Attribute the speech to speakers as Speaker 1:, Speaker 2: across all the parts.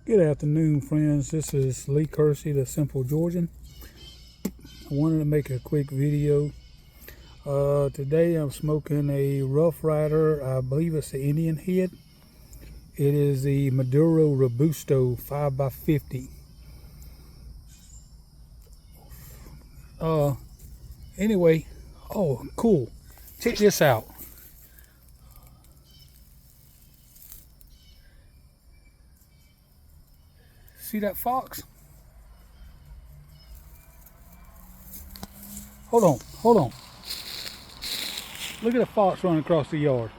Speaker 1: Good afternoon, friends. This is Lee Kersey, the Simple Georgian. I wanted to make a quick video. Today I'm smoking a Rough Rider. I believe it's the Indian Head. It is the Maduro Robusto 5x50. Anyway, oh, cool. Check this out. See that fox? Hold on. Look at the fox running across the yard.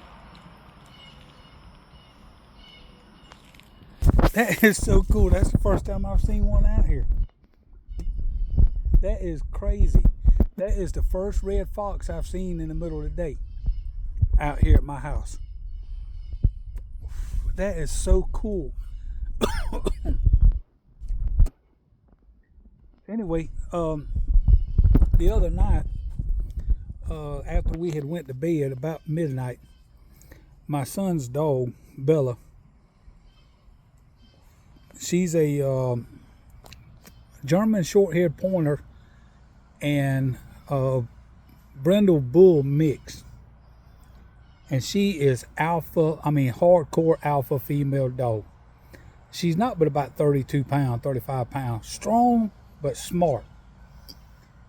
Speaker 1: That is so cool. That's the first time I've seen one out here. That is crazy. That is the first red fox I've seen in the middle of the day out here at my house. That is so cool. Anyway, the other night, after we had went to bed about midnight, my son's dog, Bella, she's a German short-haired pointer and Brindle Bull mix, and she is hardcore alpha female dog. She's not but about 32 pounds, 35 pounds, strong but smart.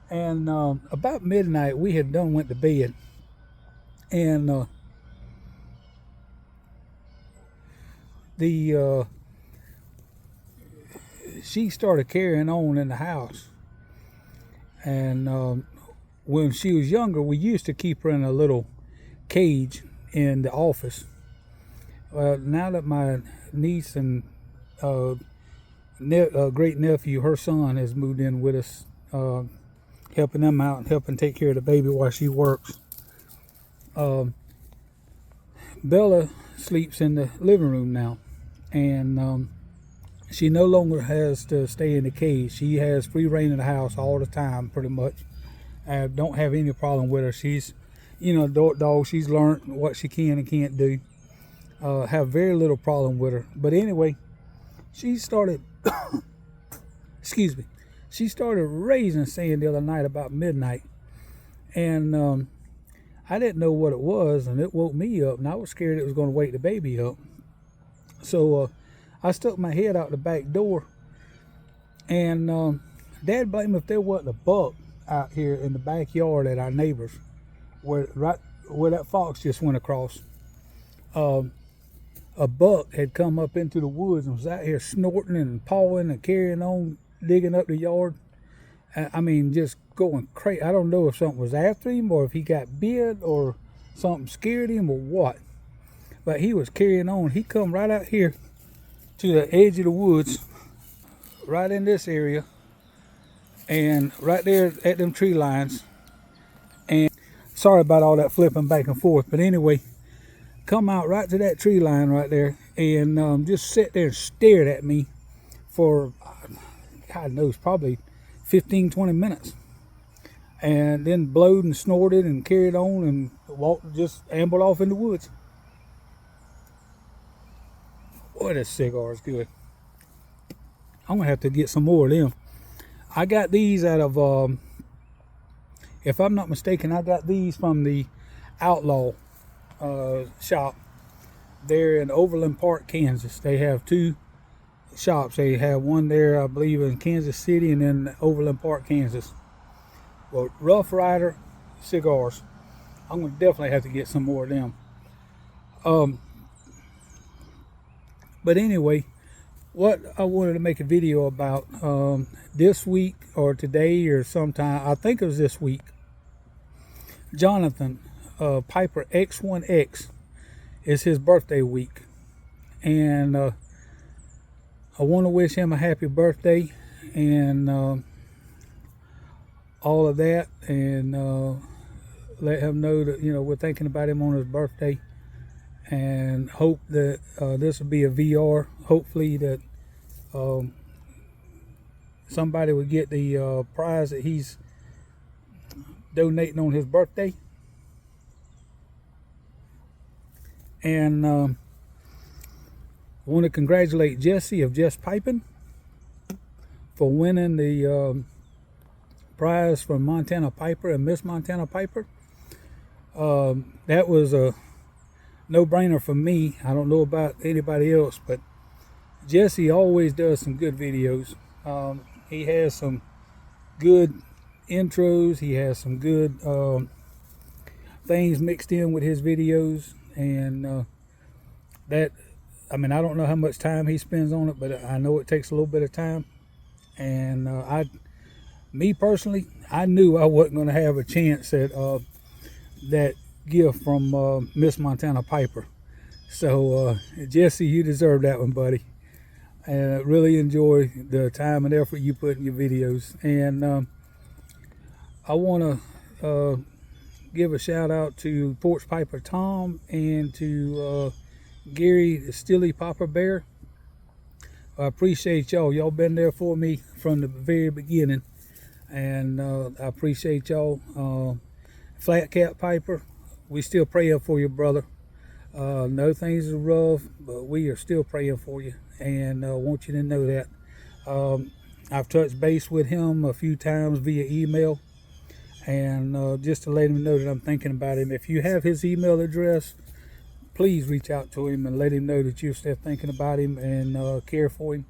Speaker 1: And about midnight we had went to bed, and she started carrying on in the house. And when she was younger, we used to keep her in a little cage in the office. Now that my niece and great nephew, her son, has moved in with us, helping them out and helping take care of the baby while she works, Bella sleeps in the living room now, and she no longer has to stay in the cage. She has free reign of the house all the time, pretty much. I don't have any problem with her. She's, adult dog. She's learned what she can and can't do. Have very little problem with her. But anyway, she started, excuse me, she started raising sand the other night about midnight. And I didn't know what it was, and it woke me up, and I was scared it was going to wake the baby up. So I stuck my head out the back door, and Dad blamed me if there wasn't a buck out here in the backyard at our neighbors, right where that fox just went across. A buck had come up into the woods and was out here snorting and pawing and carrying on, digging up the yard. Just going crazy. I don't know if something was after him or if he got bit or something scared him or what, but he was carrying on. He come right out here to the edge of the woods, right in this area, and right there at them tree lines. And sorry about all that flipping back and forth, but anyway, come out right to that tree line right there, and just sat there and stared at me for, God knows, probably 15-20 minutes, and then blowed and snorted and carried on and just ambled off in the woods. Boy, this cigar is good. I'm gonna have to get some more of them. I got these out of, if I'm not mistaken, I got these from the Outlaw shop there in Overland Park, Kansas. They have two shops. They have one there, I believe, in Kansas City, and then Overland Park, Kansas. Well, Rough Rider cigars, I'm gonna definitely have to get some more of them. But anyway, what I wanted to make a video about this week or today or sometime, I think it was this week, Jonathan Piper X1X is his birthday week, and I want to wish him a happy birthday and all of that, and let him know that we're thinking about him on his birthday, and hope that this will be a VR. Hopefully that somebody would get the prize that he's donating on his birthday. And I want to congratulate Jesse of Just Piping for winning the prize from Montana Piper and Miss Montana Piper. That was a no-brainer for me. I don't know about anybody else, but Jesse always does some good videos. He has some good intros. He has some good things mixed in with his videos, and that, I mean, I don't know how much time he spends on it, but I know it takes a little bit of time. And me personally, I knew I wasn't going to have a chance at that gift from Miss Montana Piper. So Jesse, you deserve that one, buddy. And I really enjoy the time and effort you put in your videos. And I want to give a shout out to Porch Piper Tom and to Gary the Stilly Papa Bear. I appreciate y'all. Y'all been there for me from the very beginning, and I appreciate y'all. Flat Cap Piper, we still praying for you, brother. No, things are rough, but we are still praying for you, and want you to know that. I've touched base with him a few times via email, and just to let him know that I'm thinking about him. If you have his email address, please reach out to him and let him know that you're still thinking about him and care for him.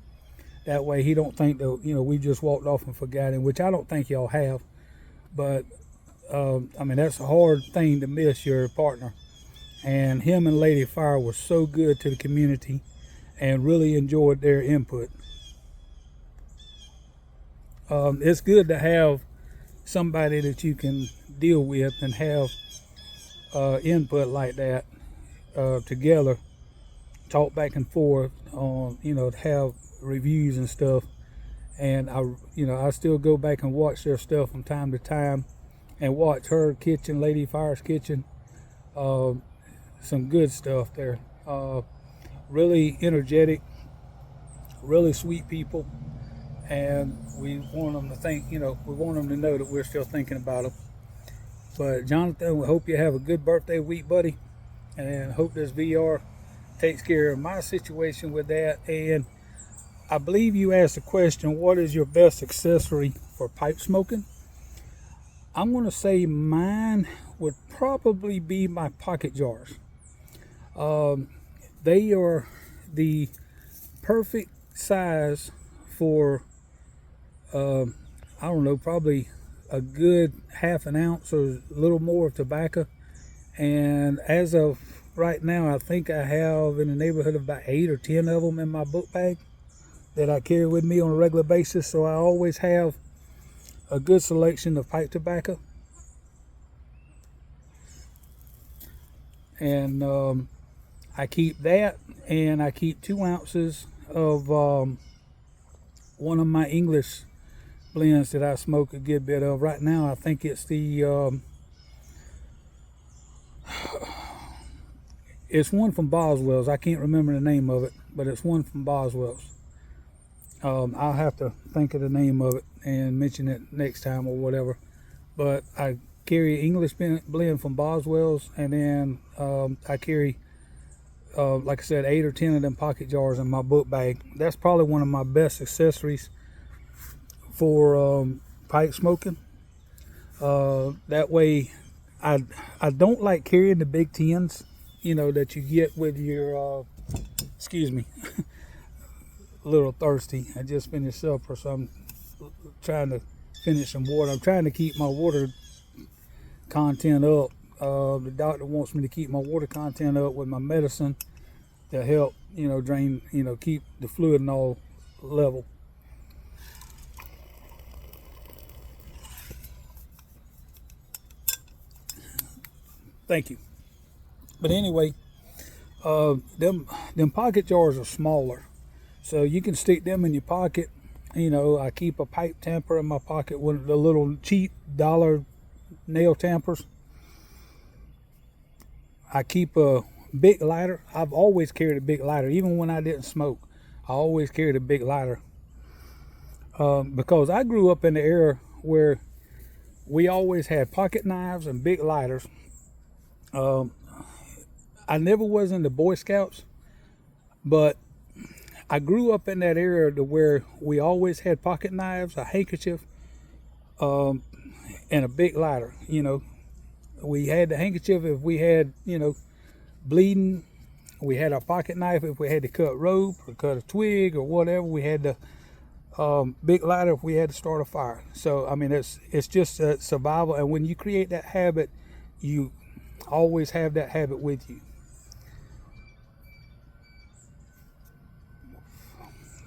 Speaker 1: That way he don't think that, you know, we just walked off and forgot him, which I don't think y'all have. But I mean, that's a hard thing to miss your partner. And him and Lady Fire were so good to the community and really enjoyed their input. It's good to have somebody that you can deal with and have input like that together, talk back and forth on, you know, have reviews and stuff. And I still go back and watch their stuff from time to time, and watch her kitchen, Lady Fire's kitchen. Some good stuff there. Really energetic, really sweet people, and we want them to think, you know, we want them to know that we're still thinking about them. But Jonathan, we hope you have a good birthday week, buddy, and hope this VR takes care of my situation with that. And I believe you asked the question, what is your best accessory for pipe smoking? I'm going to say mine would probably be my pocket jars. They are the perfect size for, I don't know, probably a good half an ounce or a little more of tobacco. And as of right now, I think I have in the neighborhood of about 8 or 10 of them in my book bag that I carry with me on a regular basis. So I always have a good selection of pipe tobacco. And I keep that, and I keep 2 ounces of one of my English blends that I smoke a good bit of. Right now, I think it's the it's one from Boswell's. I can't remember the name of it, but it's one from Boswell's. I'll have to think of the name of it and mention it next time or whatever. But I carry an English blend from Boswell's, and then I carry, like I said, 8 or 10 of them pocket jars in my book bag. That's probably one of my best accessories for pipe smoking. That way, I don't like carrying the big tins, you know, that you get with your, excuse me, a little thirsty. I just finished supper, so I'm trying to finish some water. I'm trying to keep my water content up. The doctor wants me to keep my water content up with my medicine to help, you know, drain, you know, keep the fluid and all level. Thank you. But anyway, them pocket jars are smaller, so you can stick them in your pocket. You know, I keep a pipe tamper in my pocket, one of the little cheap dollar nail tampers. I keep a big lighter. I've always carried a big lighter, even when I didn't smoke. I always carried a big lighter because I grew up in the era where we always had pocket knives and big lighters. I never was in the Boy Scouts, but I grew up in that area to where we always had pocket knives, a handkerchief, and a big lighter. We had the handkerchief if we had, bleeding. We had our pocket knife if we had to cut rope or cut a twig or whatever. We had the big lighter if we had to start a fire. So I mean, it's just survival. And when you create that habit, you always have that habit with you.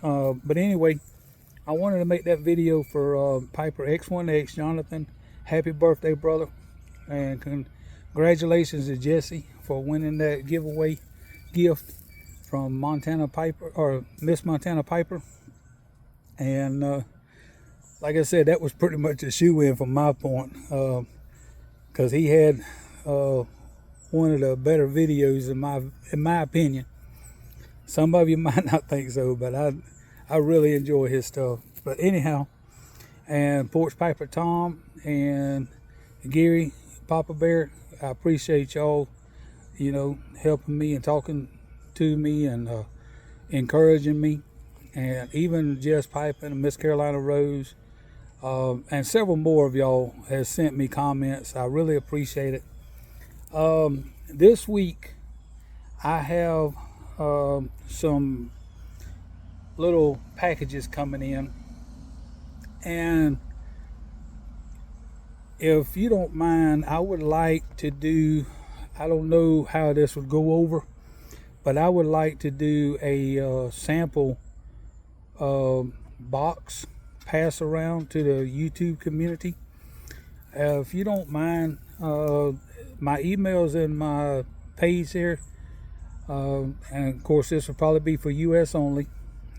Speaker 1: But anyway, I wanted to make that video for Piper X1X, Jonathan. Happy birthday, brother. And congratulations to Jesse for winning that giveaway gift from Montana Piper, or Miss Montana Piper. And like I said, that was pretty much a shoe-in from my point, because he had one of the better videos in my opinion. Some of you might not think so, but I really enjoy his stuff. But anyhow, and Porch Piper Tom and Gary, Papa Bear, I appreciate y'all, helping me and talking to me and encouraging me. And even Jess Piper and Miss Carolina Rose, and several more of y'all has sent me comments. I really appreciate it. This week, I have some little packages coming in, and if you don't mind, I would like to do, I don't know how this would go over, but I would like to do a sample box pass around to the YouTube community. If you don't mind, my email's in my page here, and of course this will probably be for US only,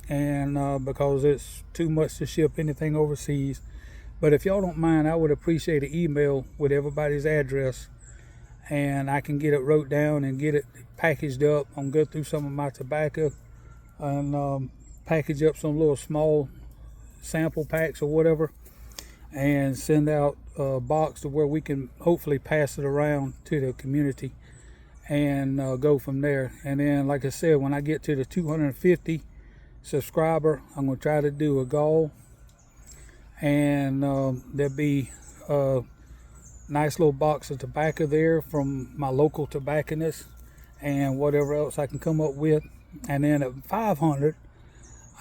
Speaker 1: and because it's too much to ship anything overseas. But if y'all don't mind, I would appreciate an email with everybody's address, and I can get it wrote down and get it packaged up. I'm going to go through some of my tobacco and package up some little small sample packs or whatever, and send out a box to where we can hopefully pass it around to the community and go from there. And then, like I said, when I get to the 250 subscriber, I'm going to try to do a goal, and there'll be a nice little box of tobacco there from my local tobacconist and whatever else I can come up with. And then at 500,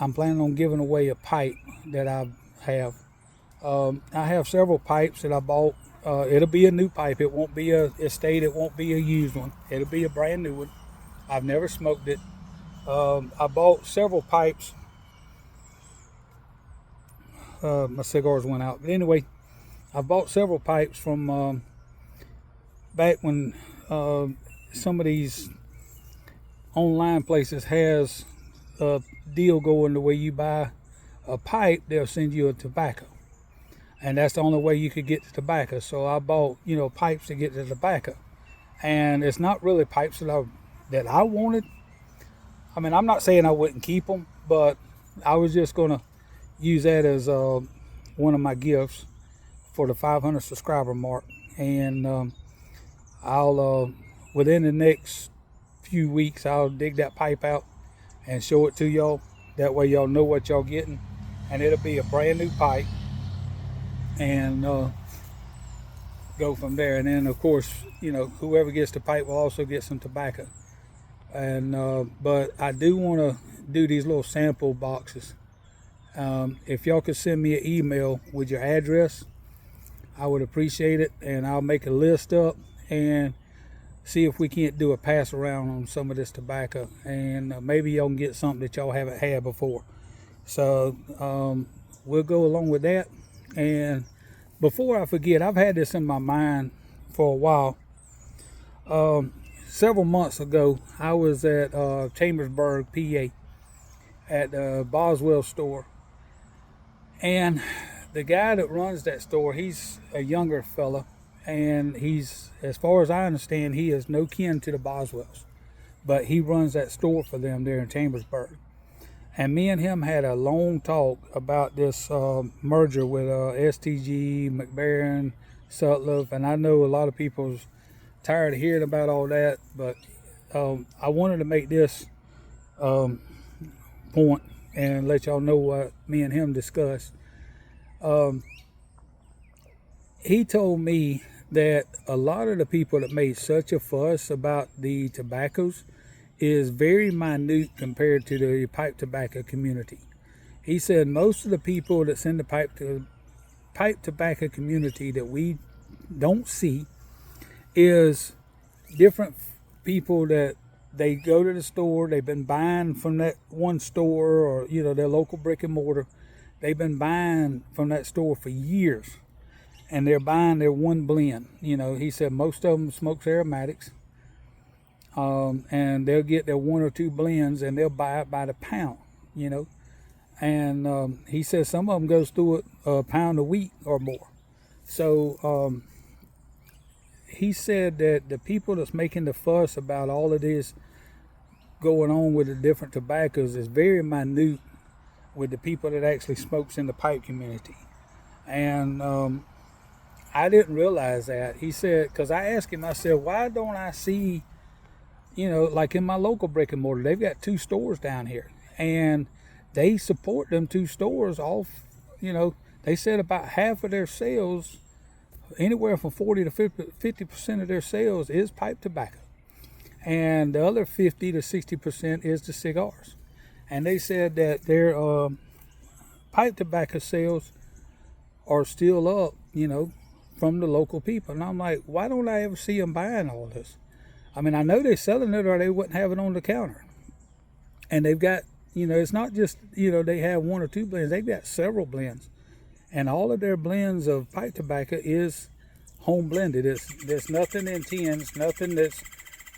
Speaker 1: I'm planning on giving away a pipe that I have. I have several pipes that I bought. It'll be a new pipe. It won't be a estate. It won't be a used one. It'll be a brand new one. I've never smoked it. I bought several pipes. My cigars went out. But anyway, I bought several pipes from back when some of these online places has a deal going the way you buy a pipe, they'll send you a tobacco. And that's the only way you could get the tobacco. So I bought, pipes to get the tobacco. And it's not really pipes that I wanted. I mean, I'm not saying I wouldn't keep them, but I was just going to use that as one of my gifts for the 500 subscriber mark. And I'll, within the next few weeks, I'll dig that pipe out and show it to y'all. That way y'all know what y'all getting. And it'll be a brand new pipe. And go from there. And then, of course, whoever gets the pipe will also get some tobacco. And but I do want to do these little sample boxes. If y'all could send me an email with your address, I would appreciate it, and I'll make a list up and see if we can't do a pass around on some of this tobacco, and maybe y'all can get something that y'all haven't had before. So we'll go along with that. And before I forget, I've had this in my mind for a while. Several months ago, I was at Chambersburg, PA, at the Boswell store. And the guy that runs that store, he's a younger fella. And he's, as far as I understand, he is no kin to the Boswells. But he runs that store for them there in Chambersburg. And me and him had a long talk about this merger with STG, McBaron, Sutliff. And I know a lot of people's tired of hearing about all that. But I wanted to make this point and let y'all know what me and him discussed. He told me that a lot of the people that made such a fuss about the tobaccos is very minute compared to the pipe tobacco community. He said most of the people that's in the pipe tobacco community that we don't see is different people that they go to the store, they've been buying from that one store, or their local brick and mortar. They've been buying from that store for years, and they're buying their one blend. He said most of them smokes aromatics, and they'll get their one or two blends, and they'll buy it by the pound. And he says some of them goes through it a pound a week or more. So he said that the people that's making the fuss about all of this going on with the different tobaccos is very minute with the people that actually smokes in the pipe community. And I didn't realize that. He said, because I asked him, I said, why don't I see, like in my local brick and mortar, they've got 2 stores down here, and they support them 2 stores off, they said about half of their sales, anywhere from 40 to 50% of their sales is pipe tobacco. And the other 50 to 60% is the cigars. And they said that their pipe tobacco sales are still up, from the local people. And I'm like, why don't I ever see them buying all this? I mean, I know they're selling it or they wouldn't have it on the counter. And they've got, it's not just, they have 1 or 2 blends. They've got several blends. And all of their blends of pipe tobacco is home blended. There's nothing in tins, nothing that's,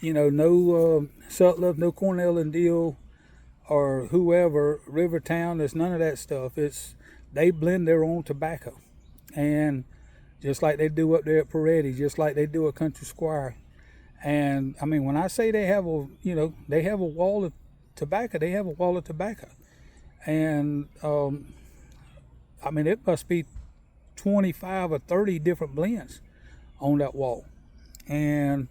Speaker 1: no Sutliff, no Cornell and Deal, or whoever, Rivertown. There's none of that stuff. They blend their own tobacco. And just like they do up there at Peretti, just like they do at Country Squire. And I mean, when I say they have a wall of tobacco, they have a wall of tobacco. And I mean, it must be 25 or 30 different blends on that wall. And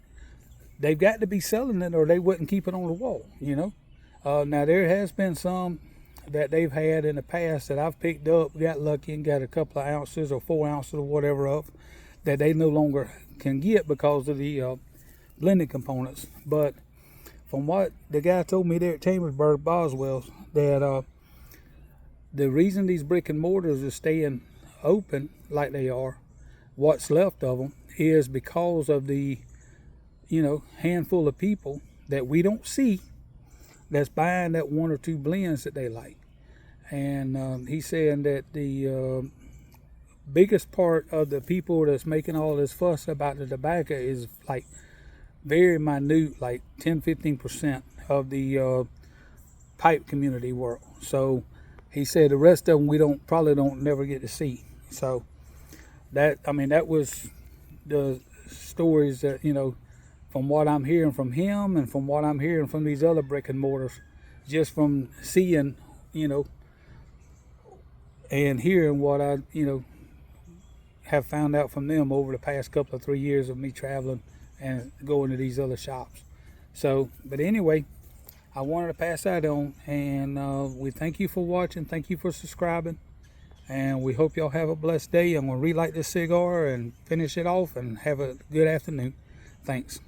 Speaker 1: they've got to be selling it or they wouldn't keep it on the wall, Now, there has been some that they've had in the past that I've picked up, got lucky and got a couple of ounces or 4 ounces or whatever of, that they no longer can get because of the blending components. But from what the guy told me there at Chambersburg, Boswell's, that the reason these brick and mortars are staying open like they are, what's left of them, is because of the, handful of people that we don't see that's buying that 1 or 2 blends that they like. And he's saying that the biggest part of the people that's making all this fuss about the tobacco is like very minute, like 10-15% of the pipe community world. So he said the rest of them we probably don't never get to see. So that was the stories that, from what I'm hearing from him and from what I'm hearing from these other brick and mortars, just from seeing, and hearing what I, have found out from them over the past couple of 3 years of me traveling and going to these other shops. So, but anyway, I wanted to pass that on, and we thank you for watching. Thank you for subscribing, and we hope y'all have a blessed day. I'm going to relight this cigar and finish it off and have a good afternoon. Thanks.